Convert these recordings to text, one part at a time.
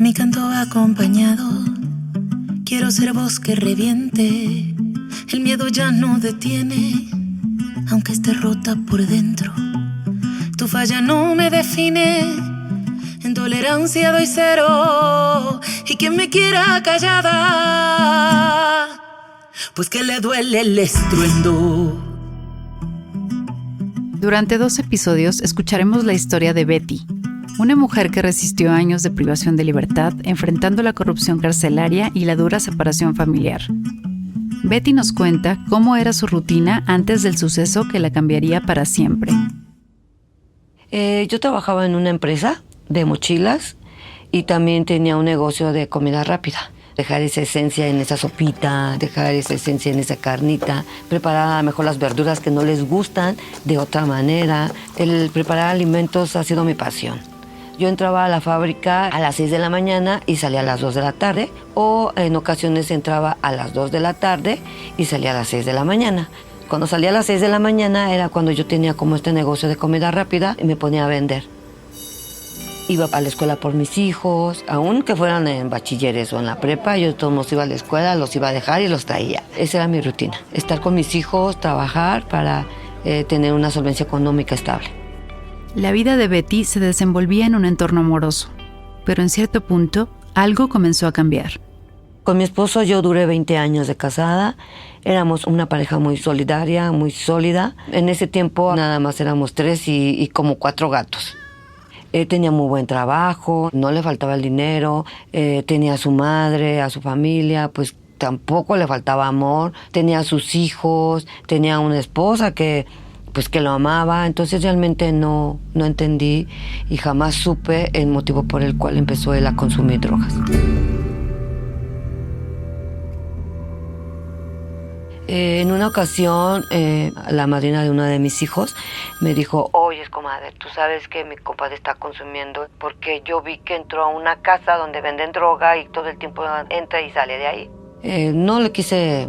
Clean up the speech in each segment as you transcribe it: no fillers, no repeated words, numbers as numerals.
Mi canto va acompañado, quiero ser voz que reviente. El miedo ya no detiene, aunque esté rota por dentro. Tu falla no me define, en tolerancia doy cero. Y quien me quiera callada, pues que le duele el estruendo. Durante 2 episodios escucharemos la historia de Betty, una mujer que resistió años de privación de libertad enfrentando la corrupción carcelaria y la dura separación familiar. Betty nos cuenta cómo era su rutina antes del suceso que la cambiaría para siempre. Yo trabajaba en una empresa de mochilas y también tenía un negocio de comida rápida. Dejar esa esencia en esa sopita, dejar esa esencia en esa carnita, preparar a lo mejor las verduras que no les gustan de otra manera. El preparar alimentos ha sido mi pasión. Yo entraba a la fábrica a las 6 de la mañana y salía a las 2 de la tarde, o en ocasiones entraba a las 2 de la tarde y salía a las 6 de la mañana. Cuando salía a las 6 de la mañana era cuando yo tenía como este negocio de comida rápida y me ponía a vender. Iba a la escuela por mis hijos, aun que fueran en bachilleres o en la prepa, yo todos iba a la escuela, los iba a dejar y los traía. Esa era mi rutina, estar con mis hijos, trabajar para tener una solvencia económica estable. La vida de Betty se desenvolvía en un entorno amoroso, pero en cierto punto algo comenzó a cambiar. Con mi esposo yo duré 20 años de casada, éramos una pareja muy solidaria, muy sólida. En ese tiempo nada más éramos 3 y como 4 gatos. Él tenía muy buen trabajo, no le faltaba el dinero, tenía a su madre, a su familia, pues tampoco le faltaba amor, tenía a sus hijos, tenía una esposa que lo amaba. Entonces realmente no entendí y jamás supe el motivo por el cual empezó él a consumir drogas. En una ocasión, la madrina de uno de mis hijos me dijo: oye, comadre, tú sabes que mi compadre está consumiendo, porque yo vi que entró a una casa donde venden droga y todo el tiempo entra y sale de ahí. No le quise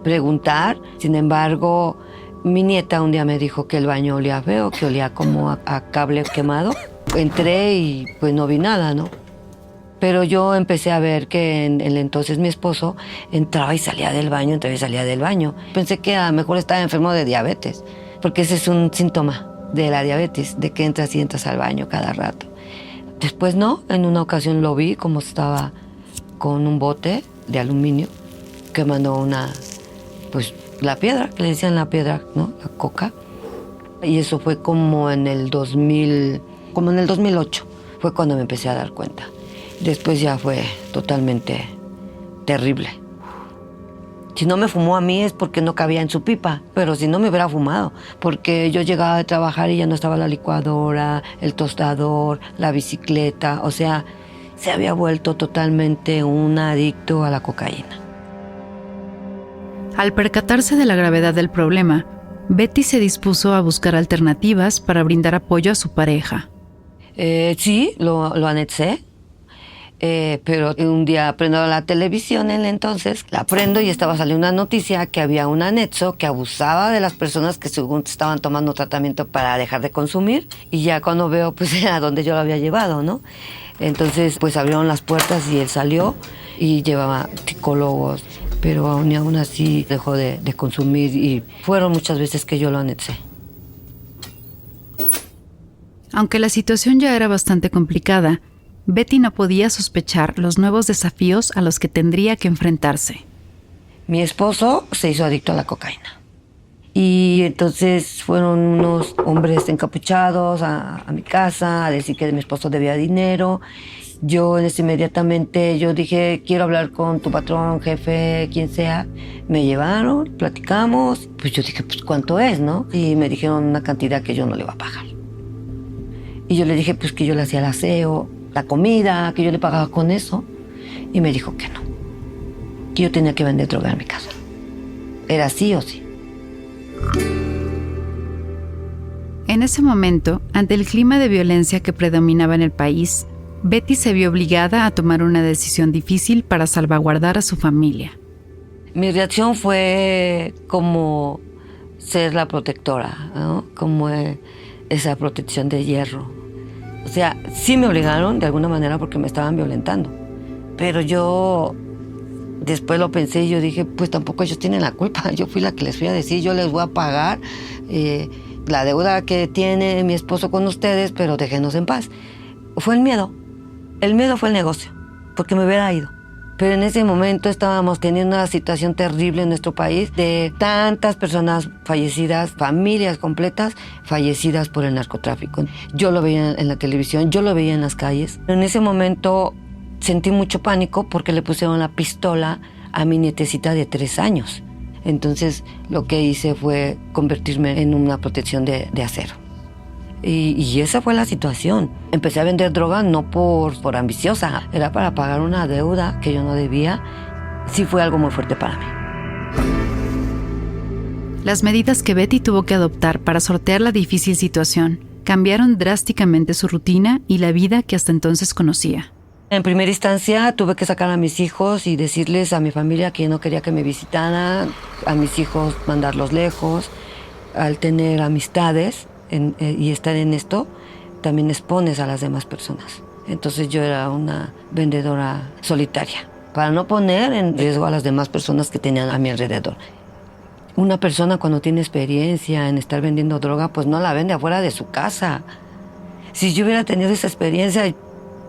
preguntar, sin embargo, mi nieta un día me dijo que el baño olía feo, que olía como a cable quemado. Entré y pues no vi nada, ¿no? Pero yo empecé a ver que en el entonces mi esposo entraba y salía del baño, entraba y salía del baño. Pensé que a lo mejor estaba enfermo de diabetes, porque ese es un síntoma de la diabetes, de que entras y entras al baño cada rato. Después no, en una ocasión lo vi como estaba con un bote de aluminio quemando la piedra, que le decían la piedra, ¿no? La coca. Y eso fue como en el 2008, fue cuando me empecé a dar cuenta. Después ya fue totalmente terrible. Si no me fumó a mí es porque no cabía en su pipa, pero si no me hubiera fumado, porque yo llegaba de trabajar y ya no estaba la licuadora, el tostador, la bicicleta, o sea, se había vuelto totalmente un adicto a la cocaína. Al percatarse de la gravedad del problema, Betty se dispuso a buscar alternativas para brindar apoyo a su pareja. Sí, lo anexé. Pero un día prendo la televisión entonces, la prendo y estaba saliendo una noticia que había un anexo que abusaba de las personas que según estaban tomando tratamiento para dejar de consumir, y ya cuando veo pues era donde yo lo había llevado, ¿no? Entonces pues abrieron las puertas y él salió y llevaba psicólogos, pero aún así dejó de consumir y fueron muchas veces que yo lo anexé. Aunque la situación ya era bastante complicada, Betty no podía sospechar los nuevos desafíos a los que tendría que enfrentarse. Mi esposo se hizo adicto a la cocaína. Y entonces fueron unos hombres encapuchados a mi casa a decir que mi esposo debía dinero. Yo inmediatamente dije: quiero hablar con tu patrón, jefe, quien sea. Me llevaron, platicamos. Pues yo dije: pues ¿cuánto es, no? Y me dijeron una cantidad que yo no le iba a pagar. Y yo le dije pues que yo le hacía el aseo, la comida, que yo le pagaba con eso. Y me dijo que no, que yo tenía que vender droga en mi casa. Era sí o sí. En ese momento, ante el clima de violencia que predominaba en el país, Betty se vio obligada a tomar una decisión difícil para salvaguardar a su familia. Mi reacción fue como ser la protectora, ¿no? Como esa protección de hierro. O sea, sí me obligaron de alguna manera porque me estaban violentando. Pero yo después lo pensé y yo dije, pues tampoco ellos tienen la culpa. Yo fui la que les fui a decir, yo les voy a pagar la deuda que tiene mi esposo con ustedes, pero déjenos en paz. Fue el miedo. El miedo fue el negocio, porque me hubiera ido. Pero en ese momento estábamos teniendo una situación terrible en nuestro país de tantas personas fallecidas, familias completas fallecidas por el narcotráfico. Yo lo veía en la televisión, yo lo veía en las calles. En ese momento sentí mucho pánico porque le pusieron la pistola a mi nietecita de 3 años. Entonces lo que hice fue convertirme en una protección de acero. Y esa fue la situación. Empecé a vender droga no por ambiciosa, era para pagar una deuda que yo no debía. Sí fue algo muy fuerte para mí. Las medidas que Betty tuvo que adoptar para sortear la difícil situación cambiaron drásticamente su rutina y la vida que hasta entonces conocía. En primera instancia tuve que sacar a mis hijos y decirles a mi familia que no quería que me visitaran, a mis hijos mandarlos lejos. Al tener amistades y estar en esto, también expones a las demás personas. Entonces yo era una vendedora solitaria, para no poner en riesgo a las demás personas que tenían a mi alrededor. Una persona cuando tiene experiencia en estar vendiendo droga, pues no la vende afuera de su casa. Si yo hubiera tenido esa experiencia,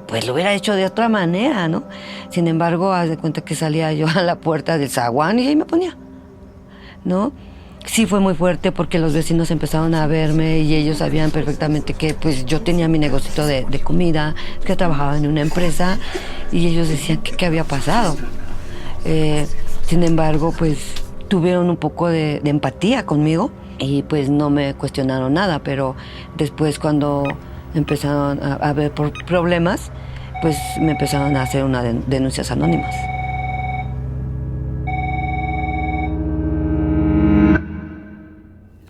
pues lo hubiera hecho de otra manera, ¿no? Sin embargo, haz de cuenta que salía yo a la puerta del zaguán y ahí me ponía, ¿no? Sí fue muy fuerte porque los vecinos empezaron a verme y ellos sabían perfectamente que pues yo tenía mi negocito de comida, que trabajaba en una empresa y ellos decían que qué había pasado. Sin embargo, pues tuvieron un poco de empatía conmigo y pues no me cuestionaron nada, pero después cuando empezaron a ver problemas, pues me empezaron a hacer unas denuncias anónimas.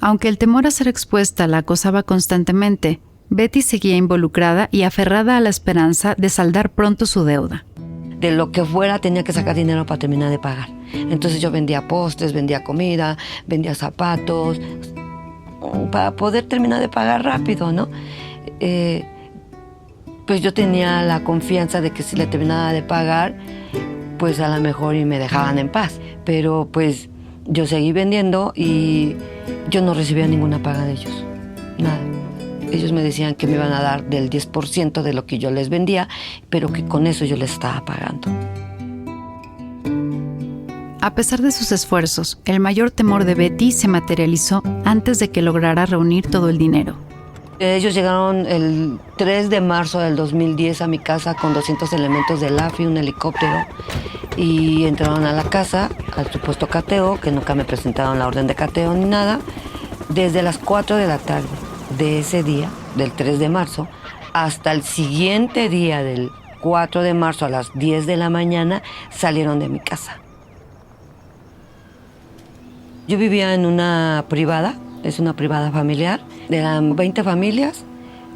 Aunque el temor a ser expuesta la acosaba constantemente, Betty seguía involucrada y aferrada a la esperanza de saldar pronto su deuda. De lo que fuera tenía que sacar dinero para terminar de pagar. Entonces yo vendía postres, vendía comida, vendía zapatos, para poder terminar de pagar rápido, ¿no? Pues yo tenía la confianza de que si le terminaba de pagar, pues a lo mejor y me dejaban en paz. Pero pues yo seguí vendiendo y yo no recibía ninguna paga de ellos, nada. Ellos me decían que me iban a dar del 10% de lo que yo les vendía, pero que con eso yo les estaba pagando. A pesar de sus esfuerzos, el mayor temor de Betty se materializó antes de que lograra reunir todo el dinero. Ellos llegaron el 3 de marzo del 2010 a mi casa con 200 elementos del AFI, un helicóptero, y entraron a la casa, al supuesto cateo, que nunca me presentaron la orden de cateo ni nada. Desde las 4 de la tarde de ese día, del 3 de marzo, hasta el siguiente día del 4 de marzo a las 10 de la mañana, salieron de mi casa. Yo vivía en una privada, es una privada familiar, eran 20 familias,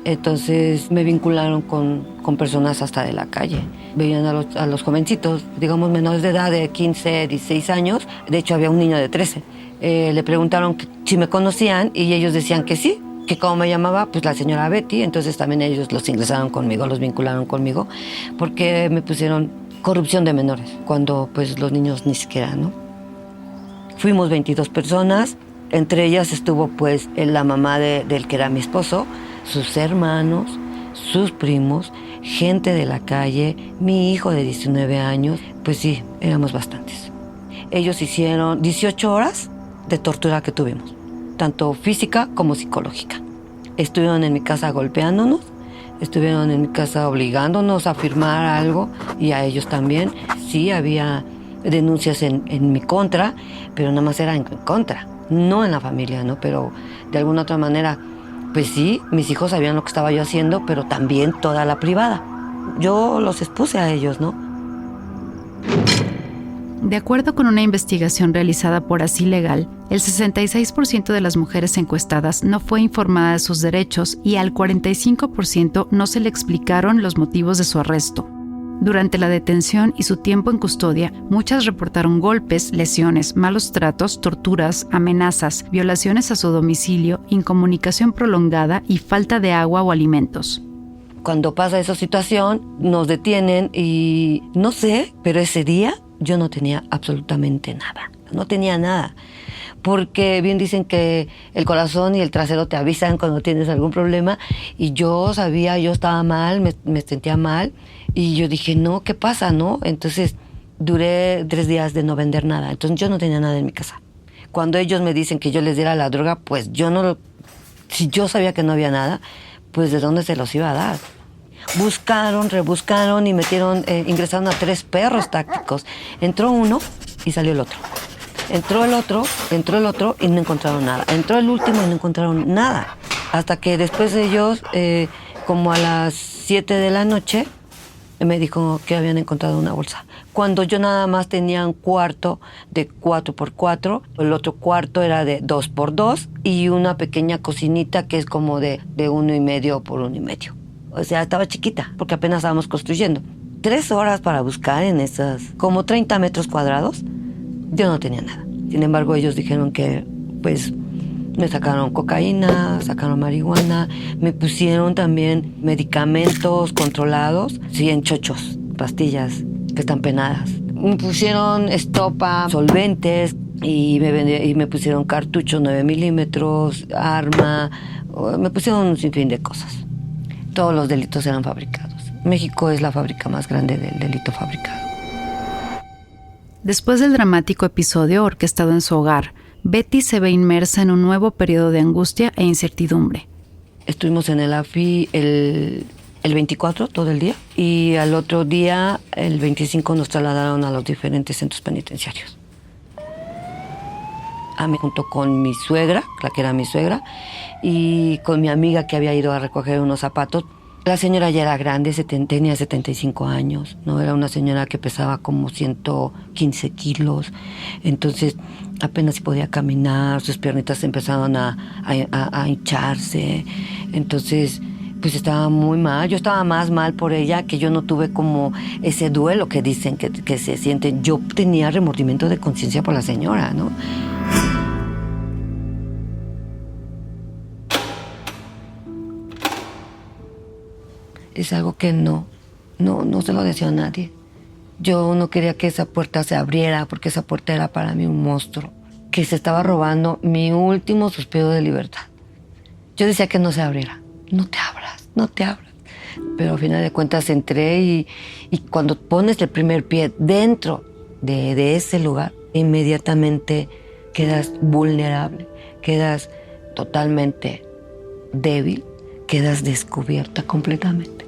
entonces me vincularon con personas hasta de la calle. Veían a los jovencitos, digamos menores de edad, de 15, 16 años, de hecho había un niño de 13. Le preguntaron si me conocían y ellos decían que sí, que cómo me llamaba, pues la señora Betty, entonces también ellos los ingresaron conmigo, los vincularon conmigo, porque me pusieron corrupción de menores, cuando pues los niños ni siquiera, ¿no? Fuimos 22 personas, entre ellas estuvo pues la mamá del que era mi esposo, sus hermanos, sus primos, gente de la calle, mi hijo de 19 años, pues sí, éramos bastantes. Ellos hicieron 18 horas de tortura que tuvimos, tanto física como psicológica. Estuvieron en mi casa golpeándonos, estuvieron en mi casa obligándonos a firmar algo y a ellos también. Sí, había denuncias en mi contra, pero nada más era en contra, no en la familia, ¿no? Pero de alguna otra manera, pues sí, mis hijos sabían lo que estaba yo haciendo, pero también toda la privada. Yo los expuse a ellos, ¿no? De acuerdo con una investigación realizada por Así Legal, el 66% de las mujeres encuestadas no fue informada de sus derechos y al 45% no se le explicaron los motivos de su arresto. Durante la detención y su tiempo en custodia, muchas reportaron golpes, lesiones, malos tratos, torturas, amenazas, violaciones a su domicilio, incomunicación prolongada y falta de agua o alimentos. Cuando pasa esa situación, nos detienen y no sé, pero ese día yo no tenía absolutamente nada. No tenía nada. Porque bien dicen que el corazón y el trasero te avisan cuando tienes algún problema. Y yo sabía, yo estaba mal, me sentía mal. Y yo dije, no, ¿qué pasa, no? Entonces duré 3 días de no vender nada. Entonces yo no tenía nada en mi casa. Cuando ellos me dicen que yo les diera la droga, pues yo no... Si yo sabía que no había nada, pues ¿de dónde se los iba a dar? Buscaron, rebuscaron y metieron, ingresaron a 3 perros tácticos. Entró uno y salió el otro. Entró el otro y no encontraron nada. Entró el último y no encontraron nada. Hasta que después de ellos, como a las 7 de la noche, me dijo que habían encontrado una bolsa. Cuando yo nada más tenía un cuarto de 4x4, el otro cuarto era de 2x2 y una pequeña cocinita que es como de 1,5 por 1,5. O sea, estaba chiquita, porque apenas estábamos construyendo. 3 horas para buscar en esas, como 30 metros cuadrados. Yo no tenía nada. Sin embargo, ellos dijeron que, pues, me sacaron cocaína, sacaron marihuana, me pusieron también medicamentos controlados, sí, en chochos, pastillas que están penadas. Me pusieron estopa, solventes y me pusieron cartuchos 9 milímetros, arma, me pusieron un sinfín de cosas. Todos los delitos eran fabricados. México es la fábrica más grande del delito fabricado. Después del dramático episodio orquestado en su hogar, Betty se ve inmersa en un nuevo periodo de angustia e incertidumbre. Estuvimos en el AFI el 24 todo el día y al otro día, el 25, nos trasladaron a los diferentes centros penitenciarios. Junto con mi suegra, la que era mi suegra, y con mi amiga que había ido a recoger unos zapatos. La señora ya era grande, tenía 75 años, ¿no? Era una señora que pesaba como 115 kilos, entonces apenas podía caminar, sus piernitas empezaron a hincharse, entonces pues estaba muy mal. Yo estaba más mal por ella, que yo no tuve como ese duelo que dicen que se siente. Yo tenía remordimiento de conciencia por la señora, ¿no? Es algo que no se lo decía a nadie. Yo no quería que esa puerta se abriera, porque esa puerta era para mí un monstruo que se estaba robando mi último suspiro de libertad. Yo decía que no se abriera. No te abras. Pero al final de cuentas entré y cuando pones el primer pie dentro de ese lugar, inmediatamente quedas vulnerable, quedas totalmente débil, quedas descubierta completamente.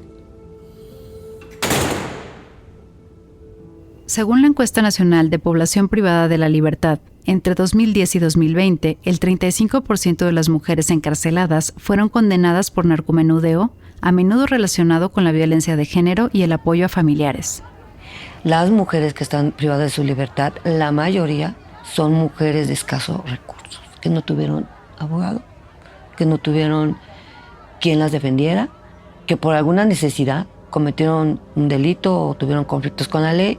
Según la encuesta nacional de población privada de la libertad, entre 2010 y 2020, el 35% de las mujeres encarceladas fueron condenadas por narcomenudeo, a menudo relacionado con la violencia de género y el apoyo a familiares. Las mujeres que están privadas de su libertad, la mayoría son mujeres de escasos recursos, que no tuvieron abogado, que no tuvieron quien las defendiera, que por alguna necesidad cometieron un delito o tuvieron conflictos con la ley.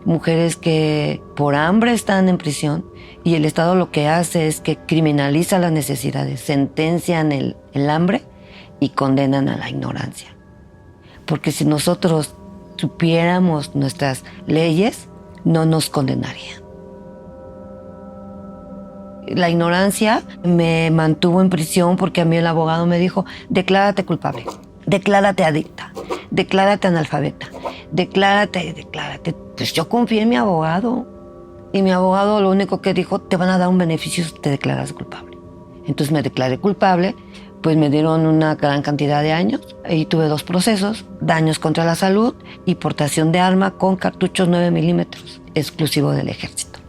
Mujeres que por hambre están en prisión y el Estado lo que hace es que criminaliza las necesidades, sentencian el hambre y condenan a la ignorancia. Porque si nosotros supiéramos nuestras leyes, no nos condenarían. La ignorancia me mantuvo en prisión porque a mí el abogado me dijo: declárate culpable, declárate adicta, declárate analfabeta, declárate. Pues yo confié en mi abogado y mi abogado lo único que dijo: te van a dar un beneficio si te declaras culpable. Entonces me declaré culpable, pues me dieron una gran cantidad de años y tuve 2 procesos: daños contra la salud y portación de arma con cartuchos 9 milímetros, exclusivo del ejército.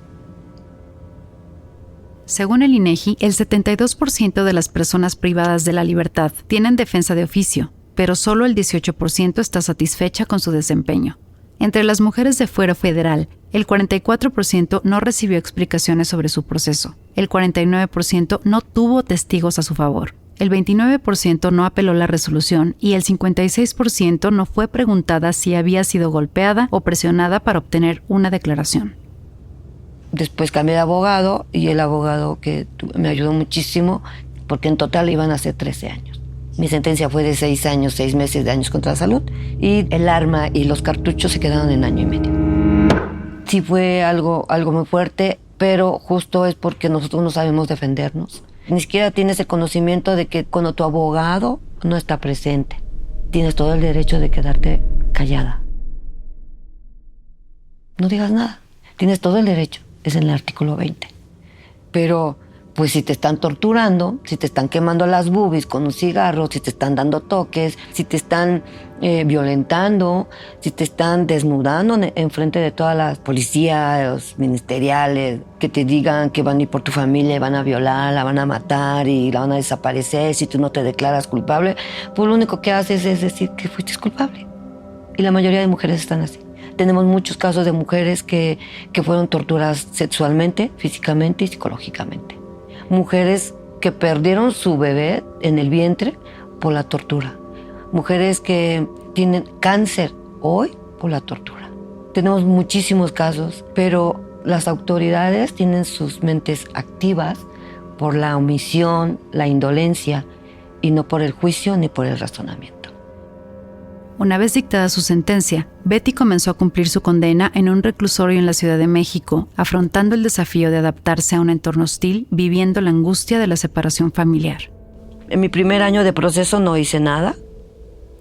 Según el INEGI, el 72% de las personas privadas de la libertad tienen defensa de oficio, pero solo el 18% está satisfecha con su desempeño. Entre las mujeres de fuero federal, el 44% no recibió explicaciones sobre su proceso, el 49% no tuvo testigos a su favor, el 29% no apeló la resolución y el 56% no fue preguntada si había sido golpeada o presionada para obtener una declaración. Después cambié de abogado y el abogado que me ayudó muchísimo, porque en total iban a ser 13 años. Mi sentencia fue de 6 años, 6 meses de años contra la salud. Y el arma y los cartuchos se quedaron en 1 año y medio. Sí fue algo muy fuerte, pero justo es porque nosotros no sabemos defendernos. Ni siquiera tienes el conocimiento de que cuando tu abogado no está presente, tienes todo el derecho de quedarte callada. No digas nada. Tienes todo el derecho. Es en el artículo 20. Pero, pues si te están torturando, si te están quemando las boobies con un cigarro, si te están dando toques, si te están violentando, si te están desnudando en frente de todas las policías, los ministeriales, que te digan que van a ir por tu familia y van a violar, la van a matar y la van a desaparecer si tú no te declaras culpable, pues lo único que haces es decir que fuiste culpable. Y la mayoría de mujeres están así. Tenemos muchos casos de mujeres que fueron torturadas sexualmente, físicamente y psicológicamente. Mujeres que perdieron su bebé en el vientre por la tortura. Mujeres que tienen cáncer hoy por la tortura. Tenemos muchísimos casos, pero las autoridades tienen sus mentes activas por la omisión, la indolencia y no por el juicio ni por el razonamiento. Una vez dictada su sentencia, Betty comenzó a cumplir su condena en un reclusorio en la Ciudad de México, afrontando el desafío de adaptarse a un entorno hostil, viviendo la angustia de la separación familiar. En mi primer año de proceso no hice nada,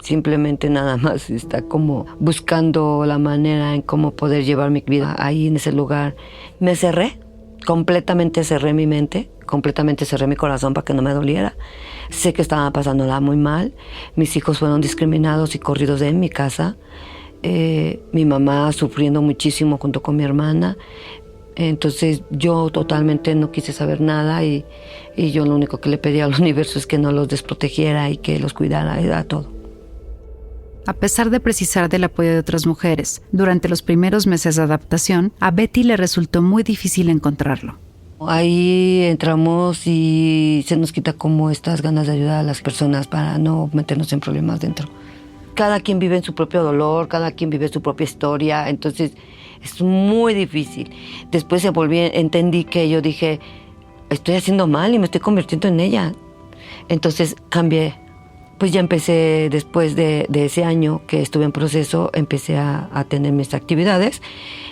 simplemente nada más está como buscando la manera en cómo poder llevar mi vida ahí en ese lugar. Me cerré, completamente cerré mi mente, completamente cerré mi corazón para que no me doliera. Sé que estaba pasándola muy mal. Mis hijos fueron discriminados y corridos de mi casa. Mi mamá sufriendo muchísimo junto con mi hermana. Entonces yo totalmente no quise saber nada y yo lo único que le pedía al universo es que no los desprotegiera y que los cuidara, era todo. A pesar de precisar del apoyo de otras mujeres, durante los primeros meses de adaptación, a Betty le resultó muy difícil encontrarlo. Ahí entramos y se nos quita como estas ganas de ayudar a las personas para no meternos en problemas dentro. Cada quien vive en su propio dolor, cada quien vive su propia historia, entonces es muy difícil. Después entendí que yo dije, estoy haciendo mal y me estoy convirtiendo en ella. Entonces cambié. Pues ya empecé, después de ese año que estuve en proceso, empecé a tener mis actividades,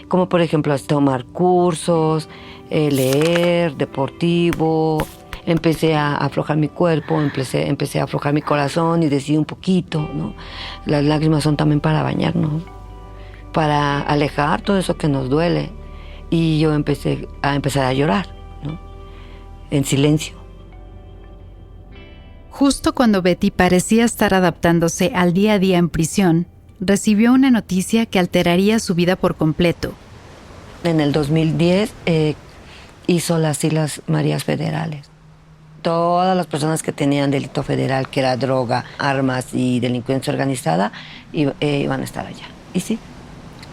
como por ejemplo a tomar cursos, leer, deportivo. Empecé a aflojar mi cuerpo, empecé a aflojar mi corazón y decidí un poquito, ¿no? Las lágrimas son también para bañarnos, para alejar todo eso que nos duele. Y yo empecé a llorar, ¿no? En silencio. Justo cuando Betty parecía estar adaptándose al día a día en prisión, recibió una noticia que alteraría su vida por completo. En el 2010 hizo las Islas Marías Federales. Todas las personas que tenían delito federal, que era droga, armas y delincuencia organizada, iban a estar allá. Y sí,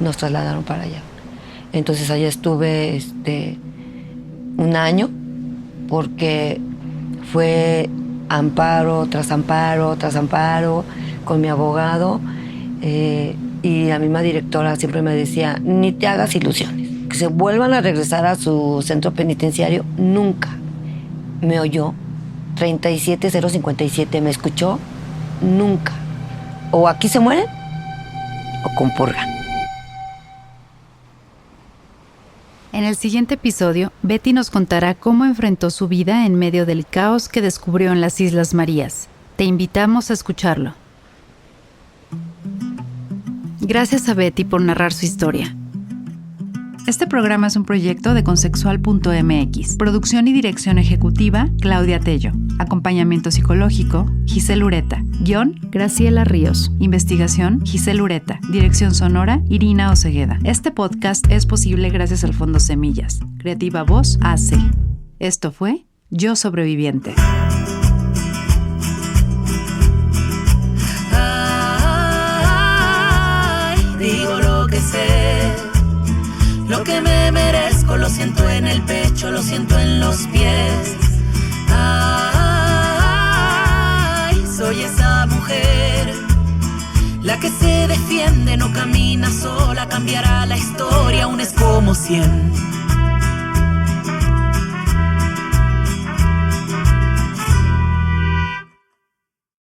nos trasladaron para allá. Entonces allá estuve 1 año, porque fue amparo tras amparo tras amparo con mi abogado, y la misma directora siempre me decía, ni te hagas ilusiones, que se vuelvan a regresar a su centro penitenciario. Nunca me oyó. 37057 me escuchó. Nunca. O aquí se mueren o compurgan. En el siguiente episodio, Betty nos contará cómo enfrentó su vida en medio del caos que descubrió en las Islas Marías. Te invitamos a escucharlo. Gracias a Betty por narrar su historia. Este programa es un proyecto de Consexual.mx. Producción y dirección ejecutiva, Claudia Tello. Acompañamiento psicológico, Giselle Ureta. Guión, Graciela Ríos. Investigación, Giselle Ureta. Dirección sonora, Irina Osegueda. Este podcast es posible gracias al Fondo Semillas. Creativa Voz AC. Esto fue Yo Sobreviviente. Digo lo que sé. Lo que me merezco lo siento en el pecho, lo siento en los pies. Ay, soy esa mujer, la que se defiende, no camina sola, cambiará la historia, aún es como 100.